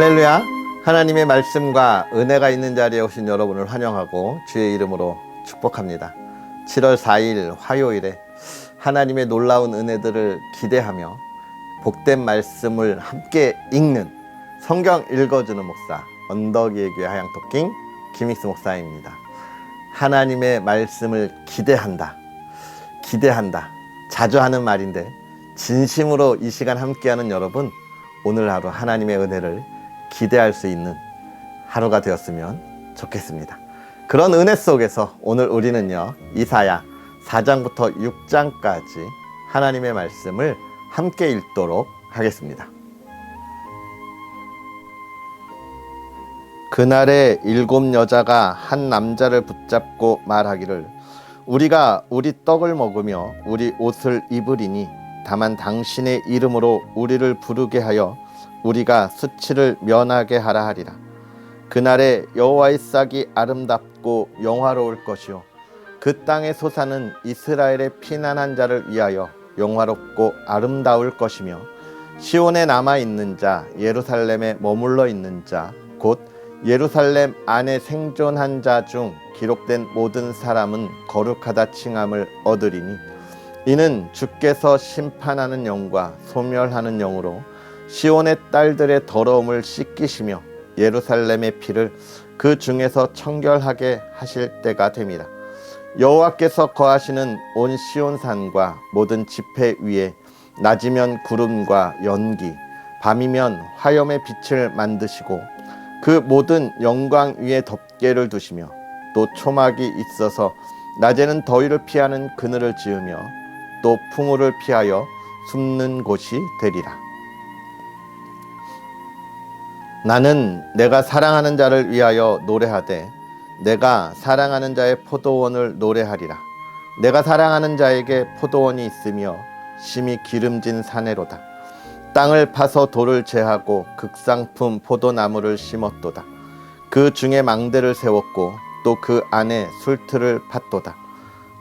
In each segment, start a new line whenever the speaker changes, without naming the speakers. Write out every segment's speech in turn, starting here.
할렐루야. 하나님의 말씀과 은혜가 있는 자리에 오신 여러분을 환영하고 주의 이름으로 축복합니다. 7월 4일 화요일에 하나님의 놀라운 은혜들을 기대하며 복된 말씀을 함께 읽는 성경 읽어주는 목사 언덕이의 교회 하양토킹 김익수 목사입니다. 하나님의 말씀을 기대한다. 자주 하는 말인데 진심으로 이 시간 함께하는 여러분, 오늘 하루 하나님의 은혜를 기대할 수 있는 하루가 되었으면 좋겠습니다. 그런 은혜 속에서 오늘 우리는요, 이사야 4장부터 6장까지 하나님의 말씀을 함께 읽도록 하겠습니다. 그날에 7 여자가 한 남자를 붙잡고 말하기를, 우리가 우리 떡을 먹으며 우리 옷을 입으리니 다만 당신의 이름으로 우리를 부르게 하여 우리가 수치를 면하게 하라 하리라. 그날에 여호와의 싹이 아름답고 영화로울 것이요 그 땅의 소사는 이스라엘의 피난한 자를 위하여 영화롭고 아름다울 것이며, 시온에 남아있는 자, 예루살렘에 머물러 있는 자, 곧 예루살렘 안에 생존한 자 중 기록된 모든 사람은 거룩하다 칭함을 얻으리니, 이는 주께서 심판하는 영과 소멸하는 영으로 시온의 딸들의 더러움을 씻기시며 예루살렘의 피를 그 중에서 청결하게 하실 때가 됨이라. 여호와께서 거하시는 온 시온산과 모든 지폐 위에 낮이면 구름과 연기, 밤이면 화염의 빛을 만드시고 그 모든 영광 위에 덮개를 두시며, 또 초막이 있어서 낮에는 더위를 피하는 그늘을 지으며 또 풍우를 피하여 숨는 곳이 되리라. 나는 내가 사랑하는 자를 위하여 노래하되 내가 사랑하는 자의 포도원을 노래하리라. 내가 사랑하는 자에게 포도원이 있으며 심히 기름진 사내로다. 땅을 파서 돌을 제하고 극상품 포도나무를 심었도다. 그 중에 망대를 세웠고 또 그 안에 술틀을 팠도다.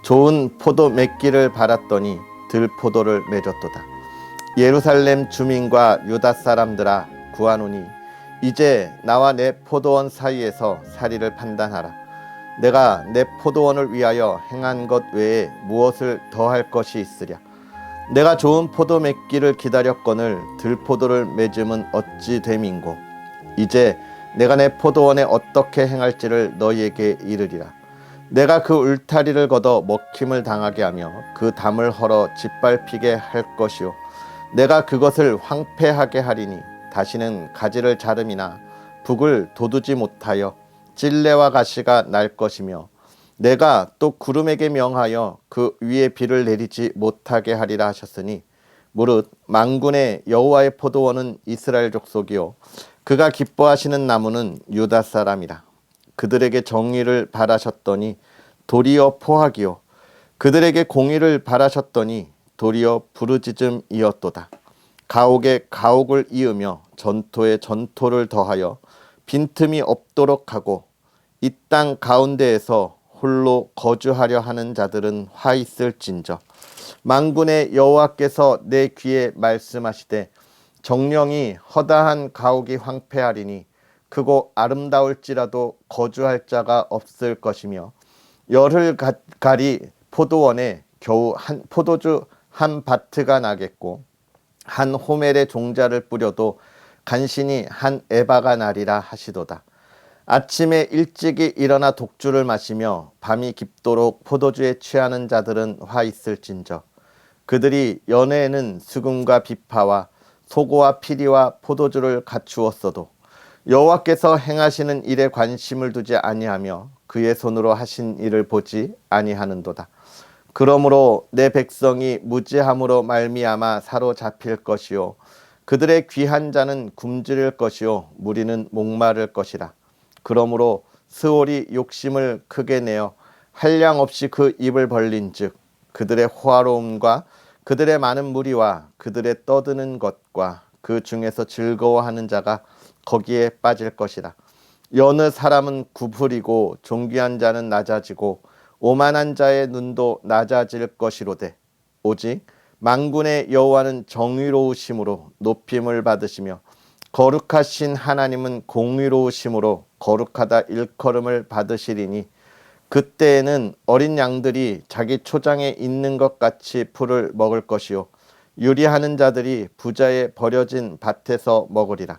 좋은 포도 맺기를 바랐더니 들포도를 맺었도다. 예루살렘 주민과 유다 사람들아, 구하노니 이제 나와 내 포도원 사이에서 사리를 판단하라. 내가 내 포도원을 위하여 행한 것 외에 무엇을 더할 것이 있으랴. 내가 좋은 포도 맺기를 기다렸거늘 들포도를 맺음은 어찌 됨인고. 이제 내가 내 포도원에 어떻게 행할지를 너희에게 이르리라. 내가 그 울타리를 걷어 먹힘을 당하게 하며 그 담을 헐어 짓밟히게 할 것이요 내가 그것을 황폐하게 하리니 다시는 가지를 자름이나 북을 돋우지 못하여 찔레와 가시가 날 것이며, 내가 또 구름에게 명하여 그 위에 비를 내리지 못하게 하리라 하셨으니, 무릇 만군의 여호와의 포도원은 이스라엘 족속이요 그가 기뻐하시는 나무는 유다 사람이라. 그들에게 정의를 바라셨더니 도리어 포악이요 그들에게 공의를 바라셨더니 도리어 부르짖음이었도다. 가옥에 가옥을 이으며 전토에 전토를 더하여 빈틈이 없도록 하고, 이 땅 가운데에서 홀로 거주하려 하는 자들은 화 있을진저. 만군의 여호와께서 내 귀에 말씀하시되, 정령이 허다한 가옥이 황폐하리니 크고 아름다울지라도 거주할 자가 없을 것이며, 열흘 가리 포도원에 겨우 한 포도주 한 바트가 나겠고, 한 호멜의 종자를 뿌려도 간신히 한 에바가 나리라 하시도다. 아침에 일찍이 일어나 독주를 마시며 밤이 깊도록 포도주에 취하는 자들은 화 있을진저. 그들이 연회에는 수금과 비파와 소고와 피리와 포도주를 갖추었어도 여호와께서 행하시는 일에 관심을 두지 아니하며 그의 손으로 하신 일을 보지 아니하는도다. 그러므로 내 백성이 무지함으로 말미암아 사로잡힐 것이요 그들의 귀한 자는 굶주릴 것이요 무리는 목마를 것이라. 그러므로 스올이 욕심을 크게 내어 한량 없이 그 입을 벌린즉, 그들의 호화로움과 그들의 많은 무리와 그들의 떠드는 것과 그 중에서 즐거워하는 자가 거기에 빠질 것이라. 여느 사람은 구부리고 존귀한 자는 낮아지고 오만한 자의 눈도 낮아질 것이로되, 오직 만군의 여호와는 정의로우심으로 높임을 받으시며 거룩하신 하나님은 공의로우심으로 거룩하다 일컬음을 받으시리니 그때에는 어린 양들이 자기 초장에 있는 것 같이 풀을 먹을 것이요 유리하는 자들이 부자의 버려진 밭에서 먹으리라.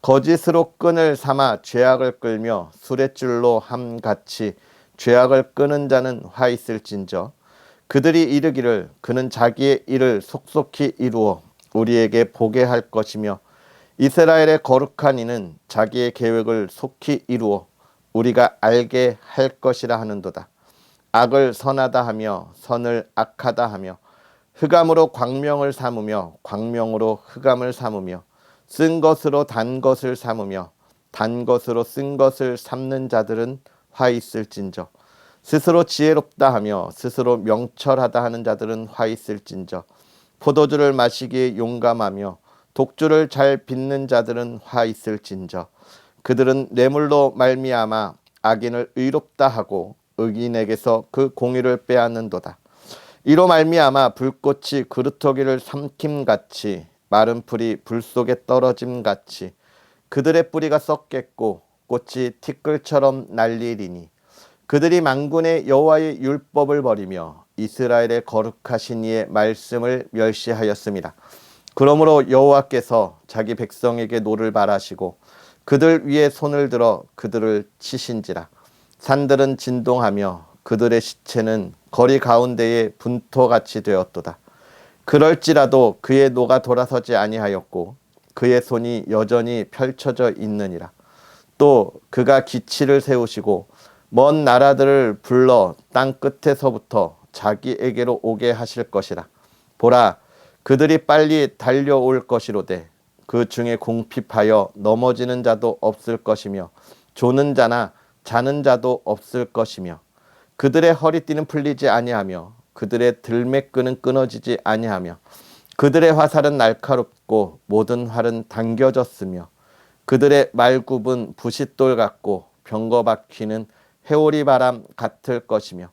거짓으로 끈을 삼아 죄악을 끌며 수레줄로 함같이 죄악을 끄는 자는 화 있을진저 그들이 이르기를 그는 자기의 일을 속속히 이루어 우리에게 보게 할 것이며 이스라엘의 거룩한 이는 자기의 계획을 속히 이루어 우리가 알게 할 것이라 하는도다. 악을 선하다 하며 선을 악하다 하며 흑암으로 광명을 삼으며 광명으로 흑암을 삼으며 쓴 것으로 단 것을 삼으며 단 것으로 쓴 것을 삼는 자들은 화 있을진저 스스로 지혜롭다 하며 스스로 명철하다 하는 자들은 화 있을진저 포도주를 마시기에 용감하며 독주를 잘 빚는 자들은 화 있을진저 그들은 뇌물로 말미암아 악인을 의롭다 하고 의인에게서 그 공의를 빼앗는도다. 이로 말미암아 불꽃이 그루터기를 삼킴같이 마른 풀이 불 속에 떨어짐같이 그들의 뿌리가 썩겠고 꽃이 티끌처럼 날리리니 그들이 만군의 여호와의 율법을 버리며 이스라엘의 거룩하신 이의 말씀을 멸시하였습니다. 그러므로 여호와께서 자기 백성에게 노를 바라시고 그들 위에 손을 들어 그들을 치신지라. 산들은 진동하며 그들의 시체는 거리 가운데에 분토같이 되었도다. 그럴지라도 그의 노가 돌아서지 아니하였고 그의 손이 여전히 펼쳐져 있느니라. 또 그가 기치를 세우시고 먼 나라들을 불러 땅 끝에서부터 자기에게로 오게 하실 것이라. 보라, 그들이 빨리 달려올 것이로되 그 중에 궁핍하여 넘어지는 자도 없을 것이며 조는 자나 자는 자도 없을 것이며 그들의 허리띠는 풀리지 아니하며 그들의 들매끈은 끊어지지 아니하며 그들의 화살은 날카롭고 모든 활은 당겨졌으며 그들의 말굽은 부싯돌 같고 병거바퀴는 회오리 바람 같을 것이며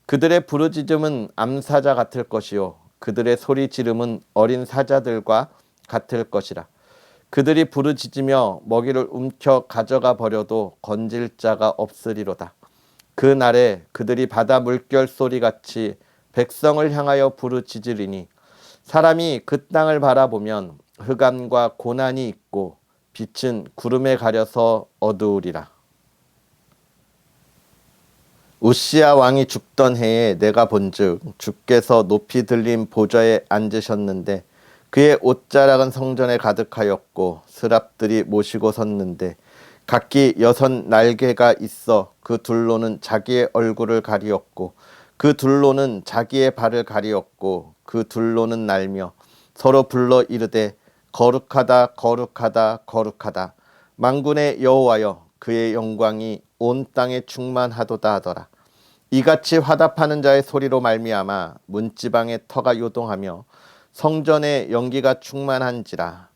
그들의 부르짖음은 암사자 같을 것이요 그들의 소리 지름은 어린 사자들과 같을 것이라. 그들이 부르짖으며 먹이를 움켜 가져가 버려도 건질 자가 없으리로다. 그 날에 그들이 바다 물결 소리같이 백성을 향하여 부르짖으리니 사람이 그 땅을 바라보면 흑암과 고난이 있고 빛은 구름에 가려서 어두우리라. 우시야 왕이 죽던 해에 내가 본즉 주께서 높이 들린 보좌에 앉으셨는데 그의 옷자락은 성전에 가득하였고 스랍들이 모시고 섰는데 각기 6 날개가 있어 그 둘로는 자기의 얼굴을 가리었고 그 둘로는 자기의 발을 가리었고 그 둘로는 날며 서로 불러 이르되 거룩하다 거룩하다 거룩하다 만군의 여호와여 그의 영광이 온 땅에 충만하도다 하더라. 이같이 화답하는 자의 소리로 말미암아 문지방의 터가 요동하며 성전에 연기가 충만한지라.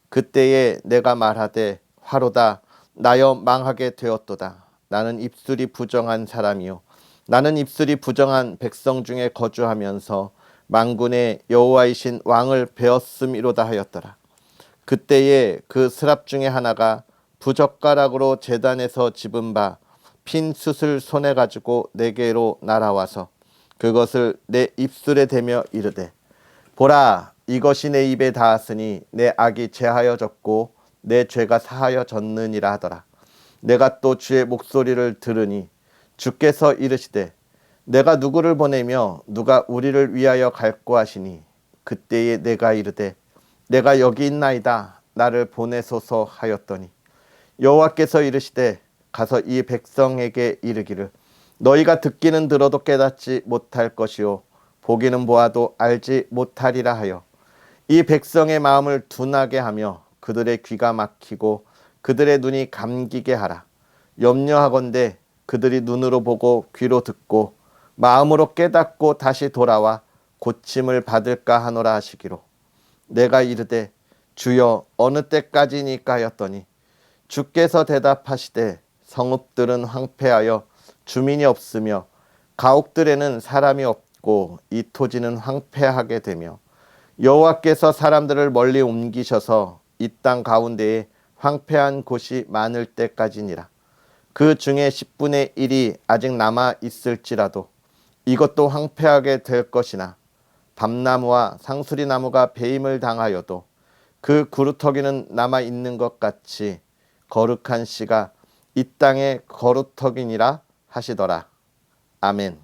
그때에 내가 말하되 화로다 나여 망하게 되었도다. 나는 입술이 부정한 사람이요 나는 입술이 부정한 백성 중에 거주하면서 만군의 여호와이신 왕을 베었음이로다 하였더라. 그때에 그 스랍 중에 하나가 부젓가락으로 제단에서 집은 바 핀 숯을 손에 가지고 내게로 날아와서 그것을 내 입술에 대며 이르되 보라 이것이 내 입에 닿았으니 내 악이 제하여졌고 내 죄가 사하여졌느니라 하더라. 내가 또 주의 목소리를 들으니 주께서 이르시되 내가 누구를 보내며 누가 우리를 위하여 갈고 하시니 그때에 내가 이르되 내가 여기 있나이다 나를 보내소서 하였더니 여호와께서 이르시되 가서 이 백성에게 이르기를 너희가 듣기는 들어도 깨닫지 못할 것이요 보기는 보아도 알지 못하리라 하여 이 백성의 마음을 둔하게 하며 그들의 귀가 막히고 그들의 눈이 감기게 하라. 염려하건대 그들이 눈으로 보고 귀로 듣고 마음으로 깨닫고 다시 돌아와 고침을 받을까 하노라 하시기로. 내가 이르되 주여 어느 때까지니까 하였더니 주께서 대답하시되 성읍들은 황폐하여 주민이 없으며 가옥들에는 사람이 없고 이 토지는 황폐하게 되며 여호와께서 사람들을 멀리 옮기셔서 이 땅 가운데에 황폐한 곳이 많을 때까지니라. 그 중에 10분의 1이 아직 남아 있을지라도 이것도 황폐하게 될 것이나 밤나무와 상수리나무가 배임을 당하여도 그 구루터기는 남아 있는 것 같이 거룩한 씨가 이 땅의 거루터기니라 하시더라. 아멘.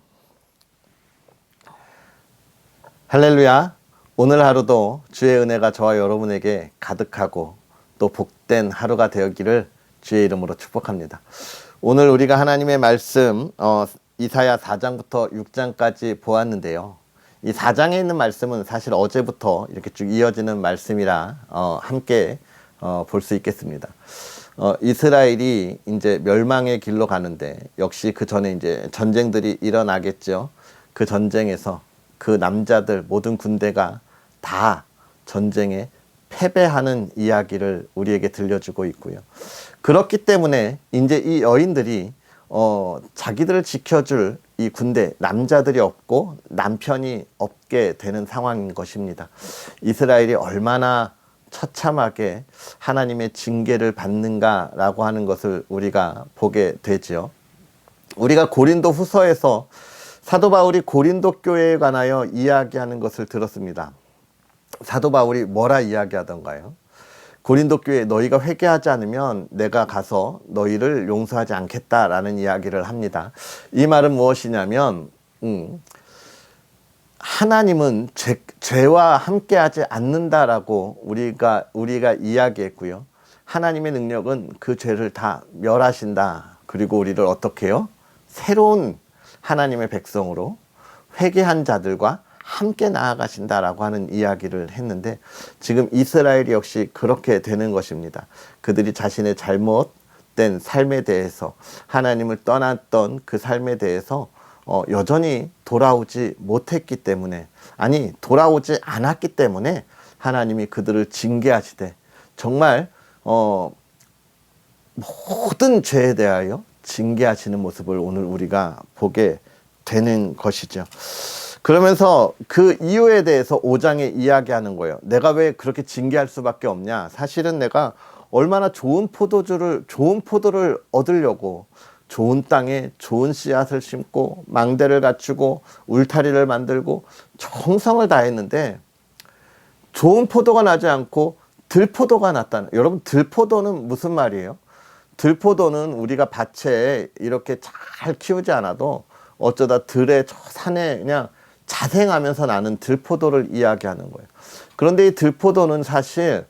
할렐루야. 오늘 하루도 주의 은혜가 저와 여러분에게 가득하고 또 복된 하루가 되었기를 주의 이름으로 축복합니다. 오늘 우리가 하나님의 말씀 이사야 4장부터 6장까지 보았는데요. 이 4장에 있는 말씀은 사실 어제부터 이렇게 쭉 이어지는 말씀이라 함께 볼 수 있겠습니다. 이스라엘이 이제 멸망의 길로 가는데 역시 그 전에 이제 전쟁들이 일어나겠죠. 그 전쟁에서 그 남자들 모든 군대가 다 전쟁에 패배하는 이야기를 우리에게 들려주고 있고요. 그렇기 때문에 이제 이 여인들이 자기들을 지켜줄 이 군대 남자들이 없고 남편이 없게 되는 상황인 것입니다. 이스라엘이 얼마나 처참하게 하나님의 징계를 받는가라고 하는 것을 우리가 보게 되죠. 우리가 고린도 후서에서 사도 바울이 고린도 교회에 관하여 이야기하는 것을 들었습니다. 사도 바울이 뭐라 이야기하던가요? 고린도 교회 너희가 회개하지 않으면 내가 가서 너희를 용서하지 않겠다라는 이야기를 합니다. 이 말은 무엇이냐면 하나님은 죄와 함께하지 않는다라고 우리가 이야기했고요. 하나님의 능력은 그 죄를 다 멸하신다. 그리고 우리를 어떻게 해요? 새로운 하나님의 백성으로 회개한 자들과 함께 나아가신다라고 하는 이야기를 했는데 지금 이스라엘 역시 그렇게 되는 것입니다. 그들이 자신의 잘못된 삶에 대해서 하나님을 떠났던 그 삶에 대해서 여전히 돌아오지 못했기 때문에 돌아오지 않았기 때문에 하나님이 그들을 징계하시되 정말 모든 죄에 대하여 징계하시는 모습을 오늘 우리가 보게 되는 것이죠. 그러면서 그 이유에 대해서 5장에 이야기하는 거예요. 내가 왜 그렇게 징계할 수밖에 없냐? 사실은 내가 얼마나 좋은 포도를 얻으려고 좋은 땅에 좋은 씨앗을 심고 망대를 갖추고 울타리를 만들고 정성을 다했는데 좋은 포도가 나지 않고 들포도가 났다는. 여러분, 들포도는 무슨 말이에요? 들포도는 우리가 밭에 이렇게 잘 키우지 않아도 어쩌다 들에 저 산에 그냥 자생하면서 나는 들포도를 이야기하는 거예요. 그런데 이 들포도는 사실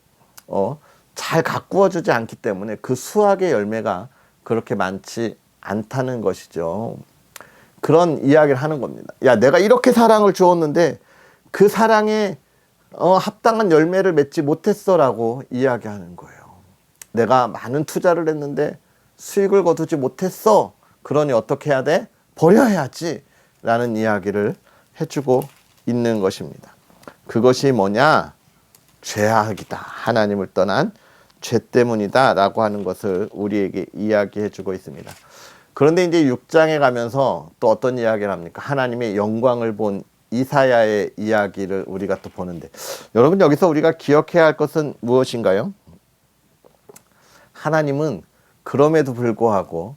잘 가꾸어주지 않기 때문에 그 수확의 열매가 그렇게 많지 않다는 것이죠. 그런 이야기를 하는 겁니다. 야, 내가 이렇게 사랑을 주었는데 그 사랑에 합당한 열매를 맺지 못했어라고 이야기하는 거예요. 내가 많은 투자를 했는데 수익을 거두지 못했어. 그러니 어떻게 해야 돼? 버려야지 라는 이야기를 해주고 있는 것입니다. 그것이 뭐냐? 죄악이다. 하나님을 떠난 죄 때문이다 라고 하는 것을 우리에게 이야기해 주고 있습니다. 그런데 이제 6장에 가면서 또 어떤 이야기를 합니까? 하나님의 영광을 본 이사야의 이야기를 우리가 또 보는데, 여러분, 여기서 우리가 기억해야 할 것은 무엇인가요? 하나님은 그럼에도 불구하고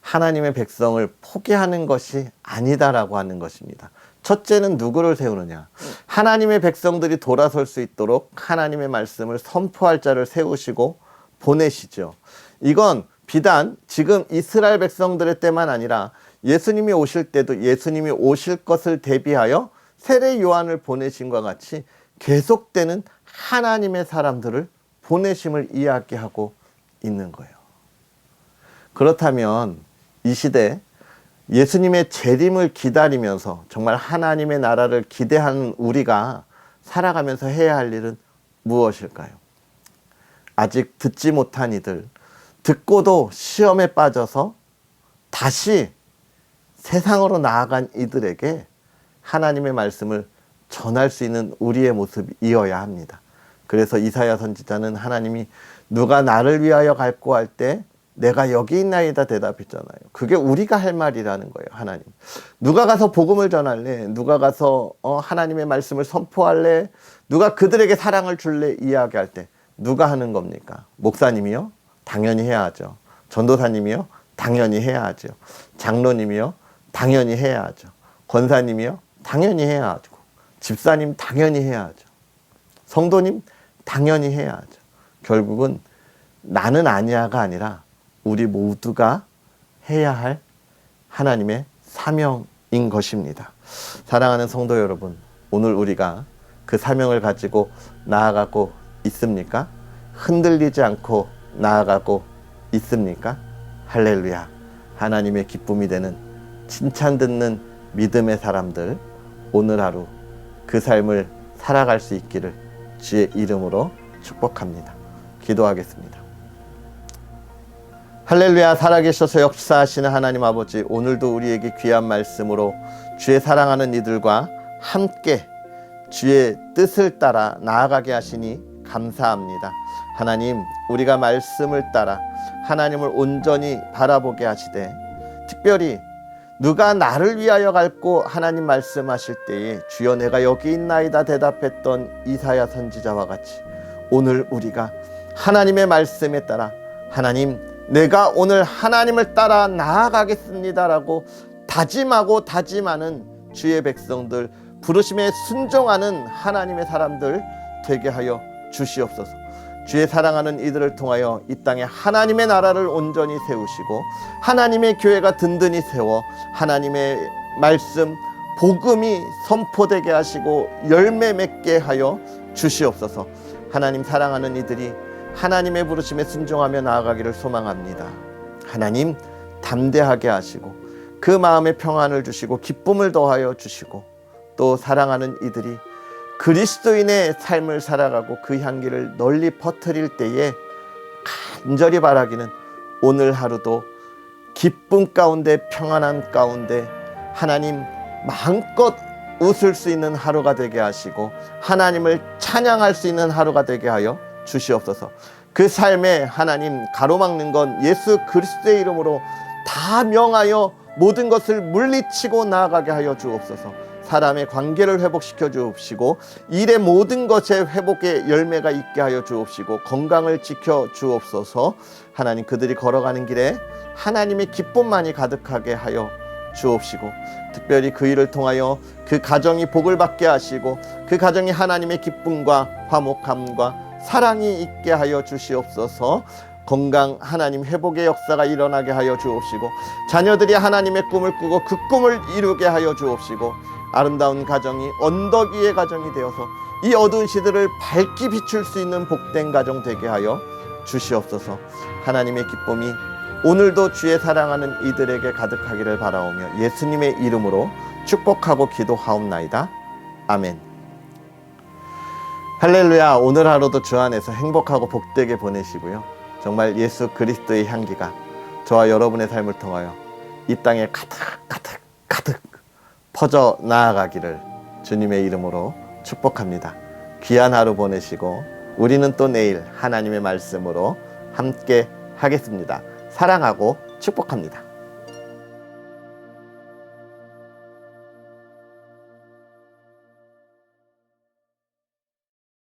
하나님의 백성을 포기하는 것이 아니다라고 하는 것입니다. 첫째는 누구를 세우느냐? 하나님의 백성들이 돌아설 수 있도록 하나님의 말씀을 선포할 자를 세우시고 보내시죠. 이건 비단 지금 이스라엘 백성들의 때만 아니라 예수님이 오실 때도 예수님이 오실 것을 대비하여 세례 요한을 보내신 것 같이 계속되는 하나님의 사람들을 보내심을 이야기하고 있는 거예요. 그렇다면 이 시대 예수님의 재림을 기다리면서 정말 하나님의 나라를 기대하는 우리가 살아가면서 해야 할 일은 무엇일까요? 아직 듣지 못한 이들, 듣고도 시험에 빠져서 다시 세상으로 나아간 이들에게 하나님의 말씀을 전할 수 있는 우리의 모습이어야 합니다. 그래서 이사야 선지자는 하나님이 누가 나를 위하여 갈고 할 때 내가 여기 있나이다 대답했잖아요. 그게 우리가 할 말이라는 거예요. 하나님, 누가 가서 복음을 전할래? 누가 가서 하나님의 말씀을 선포할래? 누가 그들에게 사랑을 줄래? 이야기할 때 누가 하는 겁니까? 목사님이요? 당연히 해야 하죠. 전도사님이요? 당연히 해야 하죠. 장로님이요? 당연히 해야 하죠. 권사님이요? 당연히 해야 하죠. 집사님 당연히 해야 하죠. 성도님 당연히 해야 하죠. 결국은 나는 아니야가 아니라 우리 모두가 해야 할 하나님의 사명인 것입니다. 사랑하는 성도 여러분, 오늘 우리가 그 사명을 가지고 나아가고 있습니까? 흔들리지 않고 나아가고 있습니까? 할렐루야. 하나님의 기쁨이 되는 칭찬 듣는 믿음의 사람들, 오늘 하루 그 삶을 살아갈 수 있기를 주의 이름으로 축복합니다. 기도하겠습니다. 할렐루야. 살아계셔서 역사하시는 하나님 아버지, 오늘도 우리에게 귀한 말씀으로 주의 사랑하는 이들과 함께 주의 뜻을 따라 나아가게 하시니 감사합니다. 하나님, 우리가 말씀을 따라 하나님을 온전히 바라보게 하시되, 특별히 누가 나를 위하여 갈고 하나님 말씀하실 때에 주여 내가 여기 있나이다 대답했던 이사야 선지자와 같이 오늘 우리가 하나님의 말씀에 따라 하나님, 내가 오늘 하나님을 따라 나아가겠습니다라고 다짐하고 다짐하는 주의 백성들, 부르심에 순종하는 하나님의 사람들 되게 하여 주시옵소서. 주의 사랑하는 이들을 통하여 이 땅에 하나님의 나라를 온전히 세우시고 하나님의 교회가 든든히 세워 하나님의 말씀, 복음이 선포되게 하시고 열매 맺게 하여 주시옵소서. 하나님 사랑하는 이들이 하나님의 부르심에 순종하며 나아가기를 소망합니다. 하나님 담대하게 하시고 그 마음에 평안을 주시고 기쁨을 더하여 주시고 또 사랑하는 이들이 그리스도인의 삶을 살아가고 그 향기를 널리 퍼뜨릴 때에 간절히 바라기는 오늘 하루도 기쁨 가운데 평안한 가운데 하나님 마음껏 웃을 수 있는 하루가 되게 하시고 하나님을 찬양할 수 있는 하루가 되게 하여 주시옵소서. 그 삶에 하나님 가로막는 건 예수 그리스도의 이름으로 다 명하여 모든 것을 물리치고 나아가게 하여 주옵소서. 사람의 관계를 회복시켜 주옵시고 일의 모든 것에 회복의 열매가 있게 하여 주옵시고 건강을 지켜 주옵소서. 하나님 그들이 걸어가는 길에 하나님의 기쁨만이 가득하게 하여 주옵시고 특별히 그 일을 통하여 그 가정이 복을 받게 하시고 그 가정이 하나님의 기쁨과 화목함과 사랑이 있게 하여 주시옵소서. 건강 하나님 회복의 역사가 일어나게 하여 주옵시고 자녀들이 하나님의 꿈을 꾸고 그 꿈을 이루게 하여 주옵시고 아름다운 가정이 언덕 위의 가정이 되어서 이 어두운 시대를 밝게 비출 수 있는 복된 가정 되게 하여 주시옵소서. 하나님의 기쁨이 오늘도 주의 사랑하는 이들에게 가득하기를 바라오며 예수님의 이름으로 축복하고 기도하옵나이다. 아멘. 할렐루야. 오늘 하루도 주 안에서 행복하고 복되게 보내시고요. 정말 예수 그리스도의 향기가 저와 여러분의 삶을 통하여 이 땅에 가득 퍼져 나아가기를 주님의 이름으로 축복합니다. 귀한 하루 보내시고 우리는 또 내일 하나님의 말씀으로 함께 하겠습니다. 사랑하고 축복합니다.